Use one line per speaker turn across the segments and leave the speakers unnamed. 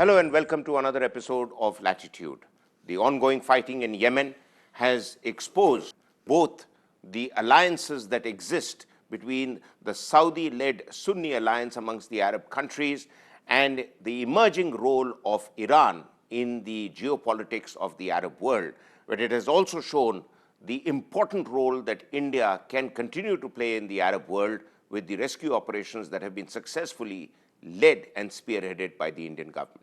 Hello and welcome to another episode of Latitude. The ongoing fighting in Yemen has exposed both the alliances that exist between the Saudi-led Sunni alliance amongst the Arab countries and the emerging role of Iran in the geopolitics of the Arab world. But it has also shown the important role that India can continue to play in the Arab world with the rescue operations that have been successfully led and spearheaded by the Indian government.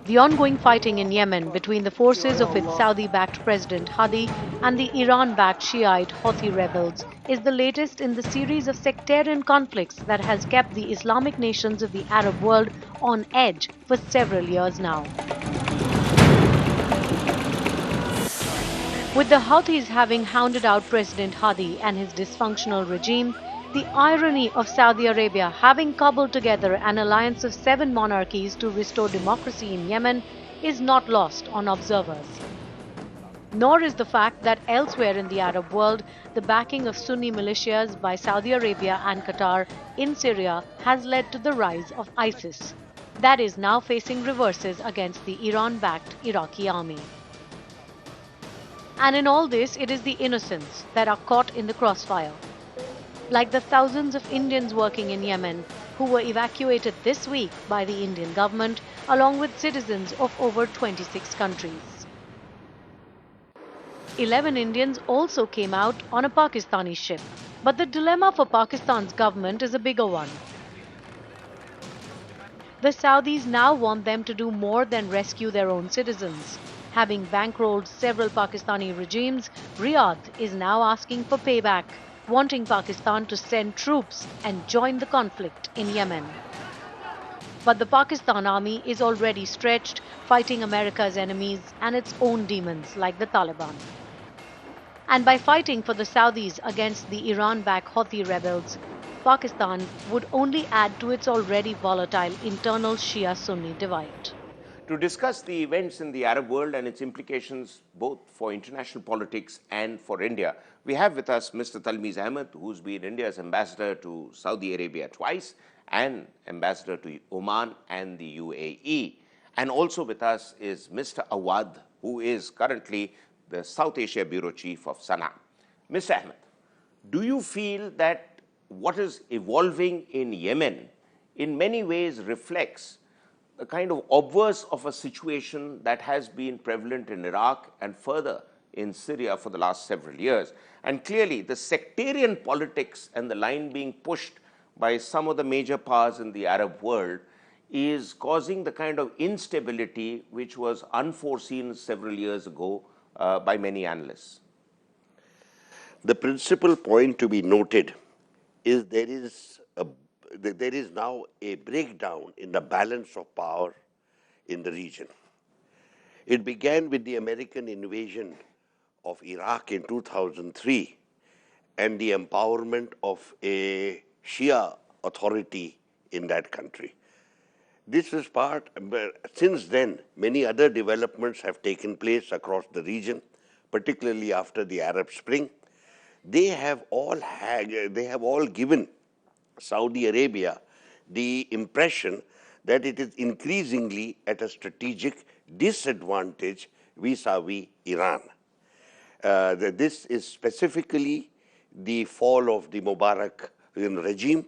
The ongoing fighting in Yemen between the forces of its Saudi-backed President Hadi and the Iran-backed Shiite Houthi rebels is the latest in the series of sectarian conflicts that has kept the Islamic nations of the Arab world on edge for several years now. With the Houthis having hounded out President Hadi and his dysfunctional regime, the irony of Saudi Arabia having cobbled together an alliance of 7 monarchies to restore democracy in Yemen is not lost on observers. Nor is the fact that elsewhere in the Arab world, the backing of Sunni militias by Saudi Arabia and Qatar in Syria has led to the rise of ISIS, that is now facing reverses against the Iran-backed Iraqi army. And in all this, it is the innocents that are caught in the crossfire, like the thousands of Indians working in Yemen who were evacuated this week by the Indian government along with citizens of over 26 countries. 11 Indians also came out on a Pakistani ship, but the dilemma for Pakistan's government is a bigger one. The Saudis now want them to do more than rescue their own citizens. Having bankrolled several Pakistani regimes, Riyadh is now asking for payback, wanting Pakistan to send troops and join the conflict in Yemen. But the Pakistan army is already stretched, fighting America's enemies and its own demons like the Taliban. And by fighting for the Saudis against the Iran-backed Houthi rebels, Pakistan would only add to its already volatile internal Shia-Sunni divide.
To discuss the events in the Arab world and its implications both for international politics and for India, we have with us Mr. Talmiz Ahmed, who's been India's ambassador to Saudi Arabia twice and ambassador to Oman and the UAE. And also with us is Mr. Awad, who is currently the South Asia Bureau Chief of Sana'a. Mr. Ahmed, do you feel that what is evolving in Yemen in many ways reflects a kind of obverse of a situation that has been prevalent in Iraq and further in Syria for the last several years? And clearly, the sectarian politics and the line being pushed by some of the major powers in the Arab world is causing the kind of instability which was unforeseen several years ago by many analysts.
The principal point to be noted is there is now a breakdown in the balance of power in the region. It began with the American invasion of Iraq in 2003 and the empowerment of a Shia authority in that country. This is since then, many other developments have taken place across the region, particularly after the Arab Spring. They have all given Saudi Arabia the impression that it is increasingly at a strategic disadvantage vis-a-vis Iran. This is specifically the fall of the Mubarak regime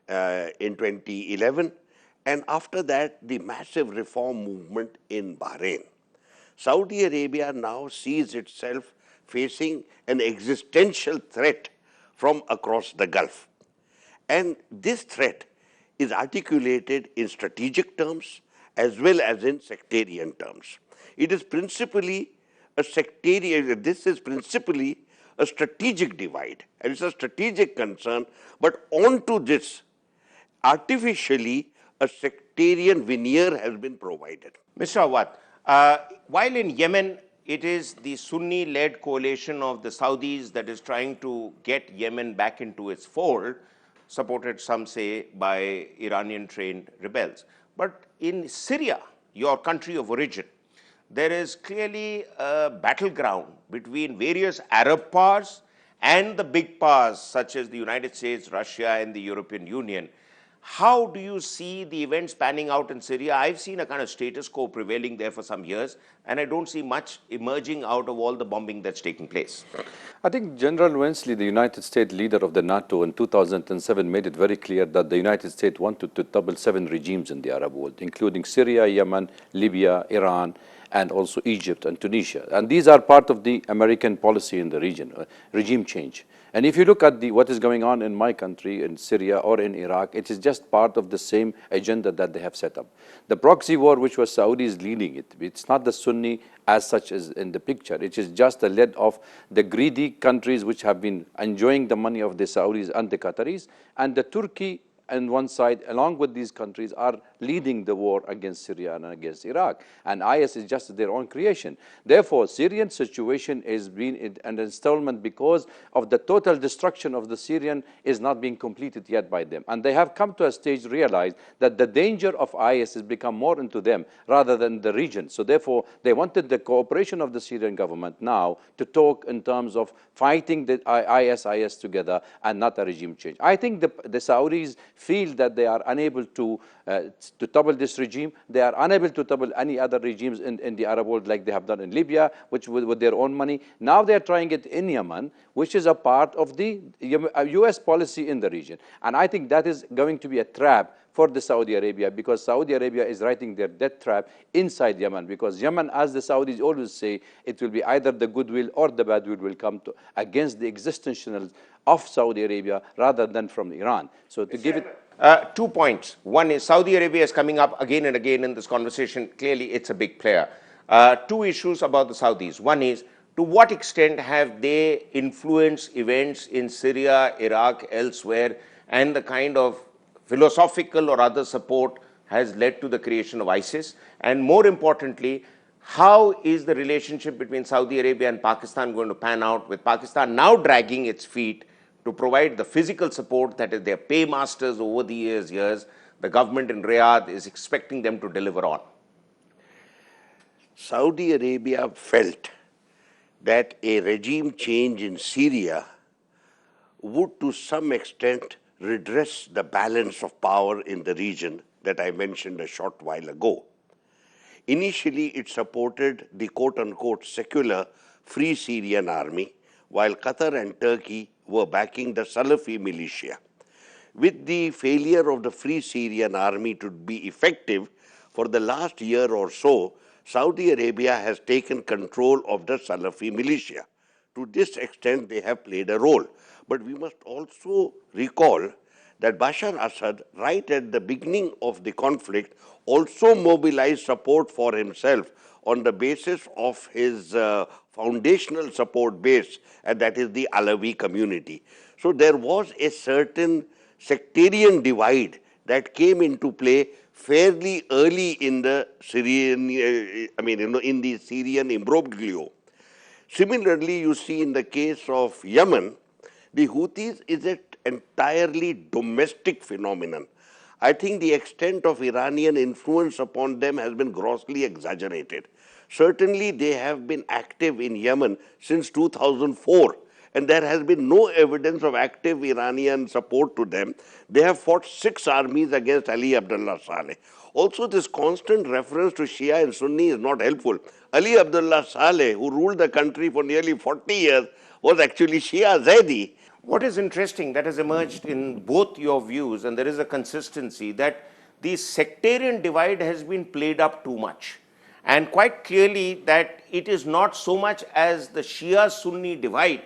in 2011, and after that, the massive reform movement in Bahrain. Saudi Arabia now sees itself facing an existential threat from across the Gulf. And this threat is articulated in strategic terms as well as in sectarian terms. It is principally a strategic divide, and it's a strategic concern, but onto this, artificially, a sectarian veneer has been provided.
Mr. Awad, while in Yemen, it is the Sunni-led coalition of the Saudis that is trying to get Yemen back into its fold, supported, some say, by Iranian-trained rebels. But in Syria, your country of origin, there is clearly a battleground between various Arab powers and the big powers such as the United States, Russia, and the European Union. How do you see the events panning out in Syria? I've seen a kind of status quo prevailing there for some years, and I don't see much emerging out of all the bombing that's taking place.
I think General Wensley, the United States leader of the NATO in 2007, made it very clear that the United States wanted to topple 7 regimes in the Arab world, including Syria, Yemen, Libya, Iran, and also Egypt and Tunisia. And these are part of the American policy in the region, regime change. And if you look at what is going on in my country, in Syria or in Iraq, it is just part of the same agenda that they have set up. The proxy war, which was Saudis leading it, it's not the Sunni as such as in the picture. It is just the lead of the greedy countries which have been enjoying the money of the Saudis and the Qataris, and the Turkey on one side, along with these countries, are leading the war against Syria and against Iraq. And IS is just their own creation. Therefore, Syrian situation is being an installment because of the total destruction of the Syrian is not being completed yet by them. And they have come to a stage realize that the danger of IS has become more into them rather than the region. So therefore, they wanted the cooperation of the Syrian government now to talk in terms of fighting the IS together and not a regime change. I think the Saudis feel that they are unable to topple this regime. They are unable to topple any other regimes in the Arab world like they have done in Libya, which with their own money. Now they are trying it in Yemen, which is a part of the US policy in the region. And I think that is going to be a trap for the Saudi Arabia, because Saudi Arabia is writing their death trap inside Yemen, because Yemen, as the Saudis always say, it will be either the goodwill or the badwill will come to against the existential of Saudi Arabia rather than from Iran. So to give it
2 points. One is Saudi Arabia is coming up again and again in this conversation. Clearly, it's a big player. 2 issues about the Saudis. One is, to what extent have they influenced events in Syria, Iraq, elsewhere, and the kind of philosophical or other support has led to the creation of ISIS? And more importantly, how is the relationship between Saudi Arabia and Pakistan going to pan out, with Pakistan now dragging its feet to provide the physical support that is their paymasters over the years, the government in Riyadh is expecting them to deliver on?
Saudi Arabia felt that a regime change in Syria would to some extent redress the balance of power in the region that I mentioned a short while ago. Initially, it supported the quote-unquote secular Free Syrian Army, while Qatar and Turkey were backing the Salafi militia. With the failure of the Free Syrian Army to be effective for the last year or so, Saudi Arabia has taken control of the Salafi militia. To this extent, they have played a role. But we must also recall that Bashar Assad, right at the beginning of the conflict, also mobilized support for himself on the basis of his foundational support base, and that is the Alawi community. So there was a certain sectarian divide that came into play fairly early in the Syrian, in the Syrian imbroglio. Similarly, you see in the case of Yemen, the Houthis is an entirely domestic phenomenon. I think the extent of Iranian influence upon them has been grossly exaggerated. Certainly, they have been active in Yemen since 2004, and there has been no evidence of active Iranian support to them. They have fought 6 armies against Ali Abdullah Saleh. Also, this constant reference to Shia and Sunni is not helpful. Ali Abdullah Saleh, who ruled the country for nearly 40 years, was actually Shia Zaidi.
What is interesting that has emerged in both your views, and there is a consistency, that the sectarian divide has been played up too much. And quite clearly that it is not so much as the Shia-Sunni divide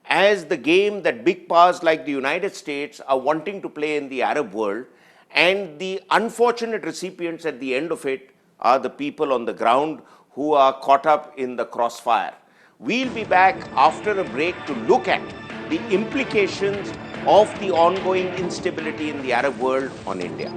as the game that big powers like the United States are wanting to play in the Arab world, and the unfortunate recipients at the end of it are the people on the ground who are caught up in the crossfire. We'll be back after a break to look at the implications of the ongoing instability in the Arab world on India.